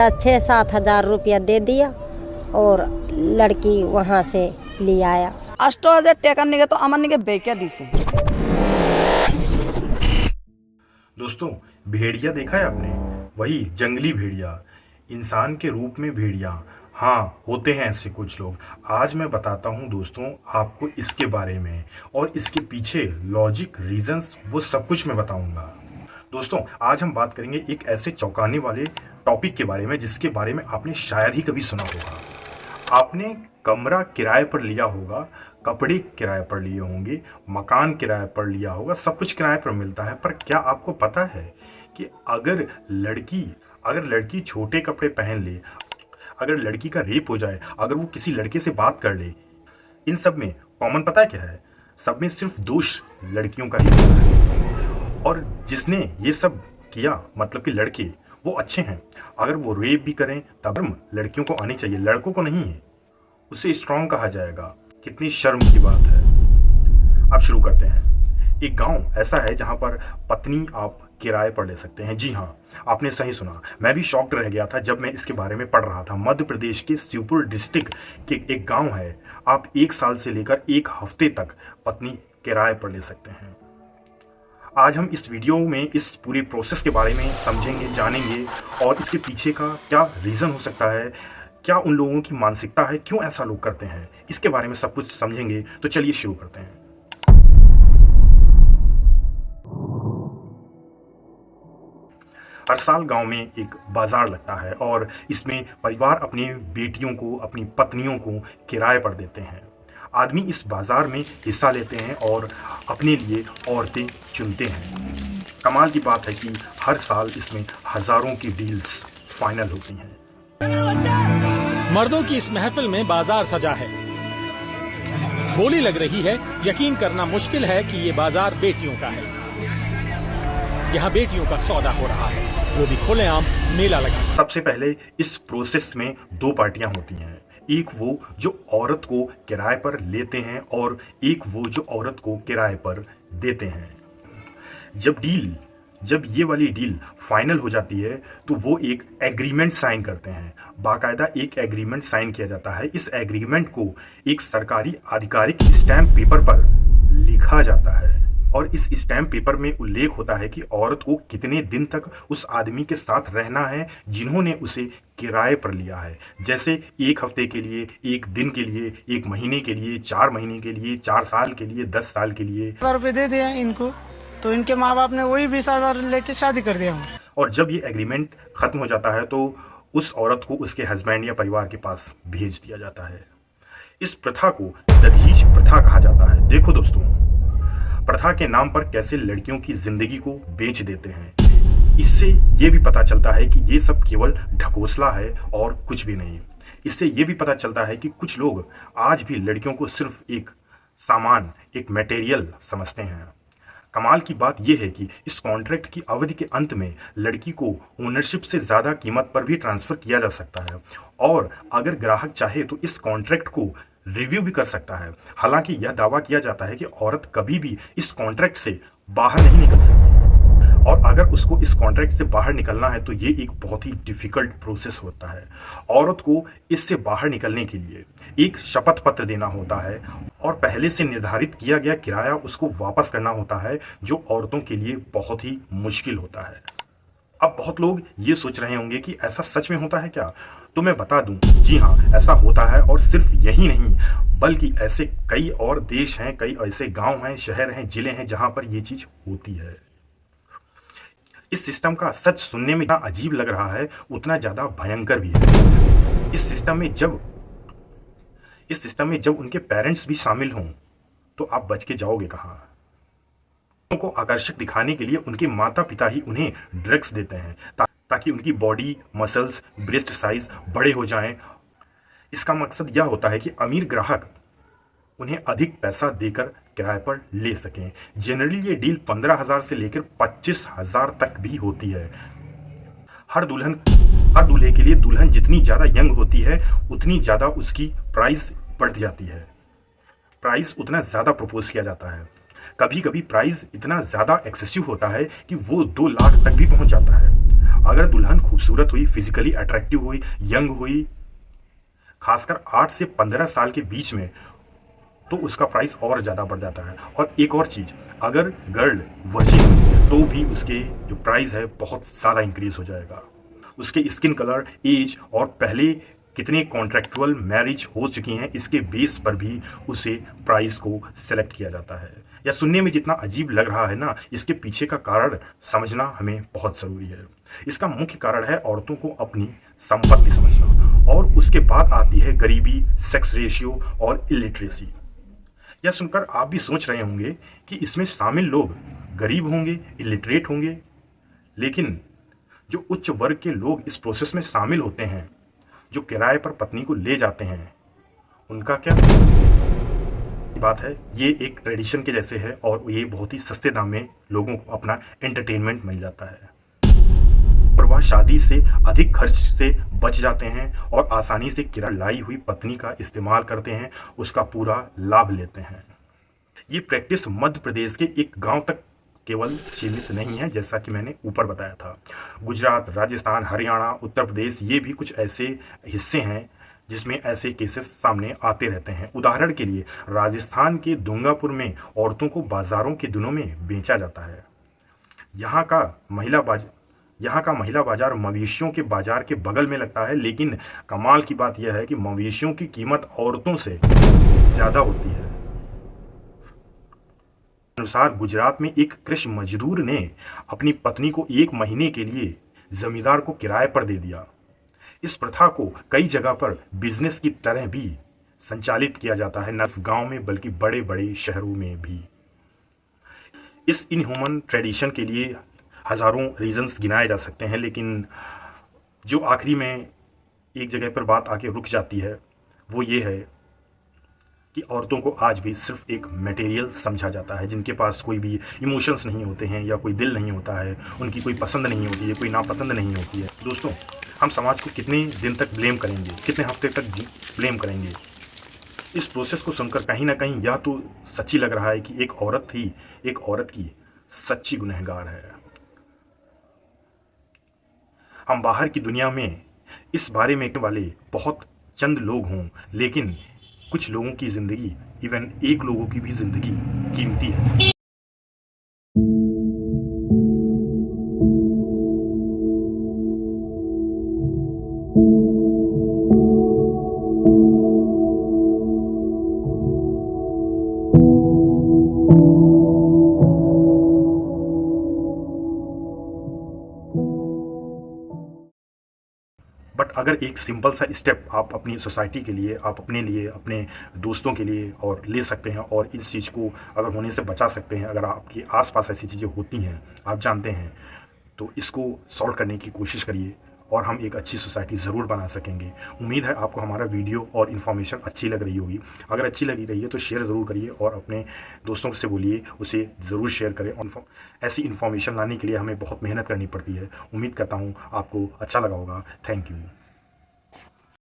6-7 हज़ार रुपया दे दिया और लड़की वहाँ से ले आया। 8,000 টাকা নিয়ে তো আমার নিকে বেকা দিছে। दोस्तों, भेड़िया देखा है आपने? वही जंगली भेड़िया, इंसान के रूप में भेड़िया। हाँ, होते हैं ऐसे कुछ लोग। आज मैं बताता हूँ दोस्तों आपको इसके बारे में और इसके पीछे लॉजिक, रीजंस, वो सब कुछ मैं बताऊंगा। दोस्तों, आज हम बात करेंगे एक ऐसे चौंकाने वाले टॉपिक के बारे में जिसके बारे में आपने शायद ही कभी सुना होगा। आपने कमरा किराए पर लिया होगा, कपड़े किराए पर लिए होंगे, मकान किराए पर लिया होगा, सब कुछ किराए पर मिलता है। पर क्या आपको पता है कि अगर लड़की छोटे कपड़े पहन ले, अगर लड़की का रेप हो जाए, अगर वो किसी लड़के से बात कर ले, इन सब में कॉमन पता है क्या है? सब में सिर्फ दोष लड़कियों का ही होता है। और जिसने ये सब किया, मतलब कि लड़के, वो अच्छे हैं। अगर वो रेप भी करें तब लड़कियों को आनी चाहिए, लड़कों को नहीं है। उसे स्ट्रांग कहा जाएगा। कितनी शर्म की बात है। अब शुरू करते हैं। एक गांव ऐसा है जहां पर पत्नी आप किराए पर ले सकते हैं। जी हाँ, आपने सही सुना। मैं भी शॉक्ड रह गया था जब मैं इसके बारे में पढ़ रहा था। मध्य प्रदेश के शिवपुर डिस्ट्रिक्ट के एक गांव है। आप 1 साल से लेकर 1 हफ्ते तक पत्नी किराए पर ले सकते हैं। आज हम इस वीडियो में इस पूरे प्रोसेस के बारे में समझेंगे, जानेंगे और इसके पीछे का क्या रीज़न हो सकता है, क्या उन लोगों की मानसिकता है, क्यों ऐसा लोग करते हैं, इसके बारे में सब कुछ समझेंगे। तो चलिए शुरू करते हैं। हर साल गांव में एक बाजार लगता है और इसमें परिवार अपनी बेटियों को, अपनी पत्नियों को किराए पर देते हैं। आदमी इस बाजार में हिस्सा लेते हैं और अपने लिए औरतें चुनते हैं। कमाल की बात है कि हर साल इसमें हजारों की डील्स फाइनल होती हैं। मर्दों की इस महफिल में बाजार सजा है। बोली लग रही है, यकीन करना मुश्किल है कि ये बाजार बेटियों का है। यहाँ बेटियों का सौदा हो रहा है, वो भी खुलेआम मेला लगा। सबसे पहले इस प्रोसेस में 2 पार्टियां होती हैं। एक वो जो औरत को किराए पर लेते हैं और एक वो जो औरत को किराए पर देते हैं। जब ये वाली डील फाइनल हो जाती है तो वो एक एग्रीमेंट साइन करते हैं। बाकायदा एक एग्रीमेंट साइन किया जाता है। इस एग्रीमेंट को एक सरकारी आधिकारिक स्टैम्प पेपर पर लिखा जाता है और इस स्टैम्प पेपर में उल्लेख होता है कि औरत को कितने दिन तक उस आदमी के साथ रहना है जिन्होंने उसे किराए पर लिया है। जैसे 1 हफ्ते के लिए, 1 दिन के लिए, 1 महीने के लिए, 4 महीने के लिए, 4 साल के लिए, 10 साल के लिए। 1000 रुपए दे दिया इनको, तो इनके माँ बाप ने वही 20,000 लेके शादी कर दिया। और जब ये एग्रीमेंट खत्म हो जाता है तो उस औरत को उसके हस्बैंड या परिवार के पास भेज दिया जाता है। इस प्रथा को दहेज प्रथा कहा जाता है। देखो दोस्तों, प्रथा के नाम पर कैसे लड़कियों की जिंदगी को बेच देते हैं। इससे ये भी पता चलता है कि ये सब केवल ढकोसला है और कुछ भी नहीं। इससे ये भी पता चलता है कि कुछ लोग आज भी लड़कियों को सिर्फ एक सामान, एक मटेरियल समझते हैं। कमाल की बात यह है कि इस कॉन्ट्रैक्ट की अवधि के अंत में लड़की को ओनरशिप से ज़्यादा कीमत पर भी ट्रांसफ़र किया जा सकता है और अगर ग्राहक चाहे तो इस कॉन्ट्रैक्ट को रिव्यू भी कर सकता है। हालांकि यह दावा किया जाता है कि औरत कभी भी इस कॉन्ट्रैक्ट से बाहर नहीं निकल सकती और अगर उसको इस कॉन्ट्रैक्ट से बाहर निकलना है तो ये एक बहुत ही डिफ़िकल्ट प्रोसेस होता है। औरत को इससे बाहर निकलने के लिए एक शपथ पत्र देना होता है और पहले से निर्धारित किया गया किराया उसको वापस करना होता है, जो औरतों के लिए बहुत ही मुश्किल होता है। अब बहुत लोग ये सोच रहे होंगे कि ऐसा सच में होता है क्या? तो मैं बता दूं, जी हाँ, ऐसा होता है। और सिर्फ यही नहीं, बल्कि ऐसे कई और देश हैं, कई ऐसे गांव हैं, शहर हैं, जिले हैं जहां पर ये चीज़ होती है। इस सिस्टम का सच सुनने में जितना अजीब लग रहा है उतना ज़्यादा भयंकर भी है। इस सिस्टम में जब उनके पेरेंट्स भी शामिल हों तो आप बच के जाओगे कहाँ? को आकर्षक दिखाने के लिए उनके माता पिता ही उन्हें ड्रग्स देते हैं ताकि उनकी बॉडी, मसल्स, ब्रेस्ट साइज बड़े हो जाएं। इसका मकसद यह होता है कि अमीर ग्राहक उन्हें अधिक पैसा देकर किराए पर ले सकें। जनरली ये डील 15,000 से लेकर 25,000 तक भी होती है। हर दूल्हे के लिए दुल्हन जितनी ज़्यादा यंग होती है उतनी ज़्यादा उसकी प्राइस बढ़ जाती है। प्राइस उतना ज़्यादा प्रपोज किया जाता है। कभी कभी प्राइस इतना ज़्यादा एक्सेसिव होता है कि वो 2 लाख तक भी पहुंच जाता है। अगर दुल्हन खूबसूरत हुई, फिजिकली अट्रैक्टिव हुई, यंग हुई, खासकर 8 से 15 साल के बीच में, तो उसका प्राइस और ज़्यादा बढ़ जाता है। और एक और चीज़, अगर गर्ल वर्जिन तो भी उसके जो प्राइस है बहुत ज़्यादा इंक्रीज हो जाएगा। उसके स्किन कलर, एज और पहले कितने कॉन्ट्रैक्चुअल मैरिज हो चुकी हैं, इसके बेस पर भी उसे प्राइस को सेलेक्ट किया जाता है। या सुनने में जितना अजीब लग रहा है ना, इसके पीछे का कारण समझना हमें बहुत ज़रूरी है। इसका मुख्य कारण है औरतों को अपनी संपत्ति समझना, और उसके बाद आती है गरीबी, सेक्स रेशियो और इलिटरेसी। यह सुनकर आप भी सोच रहे होंगे कि इसमें शामिल लोग गरीब होंगे, इलिटरेट होंगे, लेकिन जो उच्च वर्ग के लोग इस प्रोसेस में शामिल होते हैं, जो किराए पर पत्नी को ले जाते हैं, उनका क्या बात है। ये एक ट्रेडिशन के जैसे है और ये बहुत ही सस्ते दाम में लोगों को अपना एंटरटेनमेंट मिल जाता है, और वह शादी से अधिक खर्च से बच जाते हैं और आसानी से किराए लाई हुई पत्नी का इस्तेमाल करते हैं, उसका पूरा लाभ लेते हैं। ये प्रैक्टिस मध्य प्रदेश के एक गांव तक केवल सीमित नहीं है, जैसा कि मैंने ऊपर बताया था। गुजरात, राजस्थान, हरियाणा, उत्तर प्रदेश, ये भी कुछ ऐसे हिस्से हैं जिसमें ऐसे केसेस सामने आते रहते हैं। उदाहरण के लिए राजस्थान के दुंगापुर में औरतों को बाजारों के दिनों में बेचा जाता है। यहाँ का महिला बाजार मवेशियों के बाजार के बगल में लगता है, लेकिन कमाल की बात यह है कि मवेशियों की कीमत औरतों से ज़्यादा होती है। अनुसार गुजरात में एक कृषि मजदूर ने अपनी पत्नी को 1 महीने के लिए जमींदार को किराए पर दे दिया। इस प्रथा को कई जगह पर बिजनेस की तरह भी संचालित किया जाता है, न सिर्फ गांव में बल्कि बड़े बड़े शहरों में भी। इस इनह्यूमन ट्रेडिशन के लिए हजारों रीजंस गिनाए जा सकते हैं, लेकिन जो आखिरी में एक जगह पर बात आके रुक जाती है वो ये है कि औरतों को आज भी सिर्फ एक मटेरियल समझा जाता है, जिनके पास कोई भी इमोशंस नहीं होते हैं या कोई दिल नहीं होता है, उनकी कोई पसंद नहीं होती है, कोई नापसंद नहीं होती है। दोस्तों, हम समाज को कितने दिन तक ब्लेम करेंगे, कितने हफ्ते तक ब्लेम करेंगे? इस प्रोसेस को सुनकर कहीं ना कहीं यह तो सच्ची लग रहा है कि एक औरत की सच्ची गुनहगार है। हम बाहर की दुनिया में इस बारे में कहने वाले बहुत चंद लोग हों, लेकिन कुछ लोगों की ज़िंदगी, इवन एक लोगों की भी ज़िंदगी कीमती है। बट अगर एक सिंपल सा स्टेप आप अपनी सोसाइटी के लिए, आप अपने लिए, अपने दोस्तों के लिए और ले सकते हैं, और इस चीज़ को अगर होने से बचा सकते हैं, अगर आपके आसपास ऐसी चीज़ें होती हैं, आप जानते हैं, तो इसको सॉल्व करने की कोशिश करिए और हम एक अच्छी सोसाइटी ज़रूर बना सकेंगे। उम्मीद है आपको हमारा वीडियो और इन्फॉर्मेशन अच्छी लग रही होगी। अगर अच्छी लगी रही है तो शेयर ज़रूर करिए और अपने दोस्तों से बोलिए उसे ज़रूर शेयर करें। ऐसी इन्फॉर्मेशन लाने के लिए हमें बहुत मेहनत करनी पड़ती है। उम्मीद करता हूँ आपको अच्छा लगा होगा। Thank you.